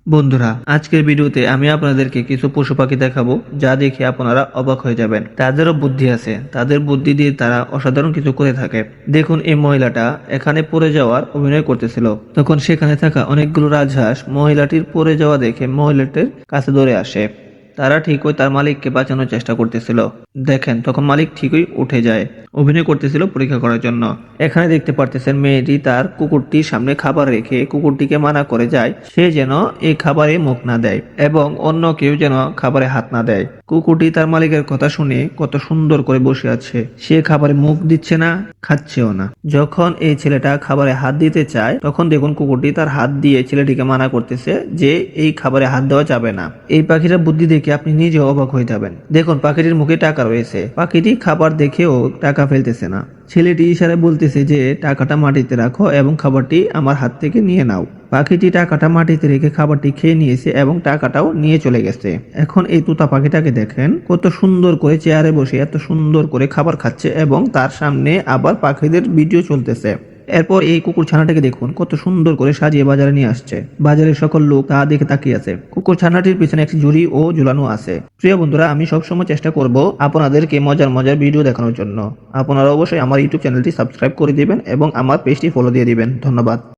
বন্ধুরা, আজকের ভিডিওতে আমি আপনাদেরকে কিছু পশু পাখি দেখাবো যা দেখে আপনারা অবাক হয়ে যাবেন। তাদেরও বুদ্ধি আছে, তাদের বুদ্ধি দিয়ে তারা অসাধারণ কিছু করে থাকে। দেখুন, এই মহিলাটা এখানে পড়ে যাওয়ার অভিনয় করতেছিল। তখন সেখানে থাকা অনেকগুলো রাজহাঁস মহিলাটির পড়ে যাওয়া দেখে মহিলাটির কাছে দৌড়ে আসে। তারা ঠিকই তার মালিককে বাঁচানোর চেষ্টা করতেছিল। দেখেন, তখন মালিক ঠিকই উঠে যায়। অভিনয় করতেছিল পরীক্ষা করার জন্য। এখানে দেখতে পারতেছেন মেয়েটি তার কুকুরটির সামনে খাবার রেখে কুকুরটিকে মানা করে যায় সে যেন এই খাবারে মুখ না দেয় এবং অন্য কেউ যেন খাবারে হাত না দেয়। কুকুরটি তার মালিকের কথা শুনে কত সুন্দর করে বসে আছে। সে খাবারে মুখ দিচ্ছে না, খাচ্ছেও না। যখন এই ছেলেটা খাবারে হাত দিতে চায় তখন দেখুন কুকুরটি তার হাত দিয়ে ছেলেটিকে মানা করতেছে যে এই খাবারে হাত দেওয়া যাবে না। এই পাখিটা বুদ্ধি দেখে আপনি নিজে অবাক হয়ে যাবেন। দেখুন, পাখিটির মুখে টাকা রয়েছে। পাখিটি খাবার দেখেও টাকা ফেলতেছে না। ছেলেটি ইশারায় বলতেছে যে টাকাটা মাটিতে রাখো এবং খাবারটি আমার হাত থেকে নিয়ে নাও। পাখিটি টাকাটা মাটিতে রেখে খাবারটি খেয়ে নিয়েছে এবং টাকাটাও নিয়ে চলে গেছে। এখন এই তোতা পাখিটাকে দেখেন, কত সুন্দর করে চেয়ারে বসে এত সুন্দর করে খাবার খাচ্ছে এবং তার সামনে আবার পাখিদের ভিডিও চলতেছে। এরপর এই কুকুর ছানাটাকে দেখুন, কত সুন্দর করে সাজিয়ে বাজারে নিয়ে আসছে। বাজারের সকল লোক তা দেখে তাকিয়ে আছে। কুকুর ছানাটির পিছনে একটি ঝুড়ি ও ঝুলানো আছে। প্রিয় বন্ধুরা, আমি সবসময় চেষ্টা করব আপনাদেরকে মজার মজার ভিডিও দেখানোর জন্য। আপনারা অবশ্যই আমার ইউটিউব চ্যানেলটি সাবস্ক্রাইব করে দিবেন এবং আমার পেজটি ফলো দিয়ে দিবেন। ধন্যবাদ।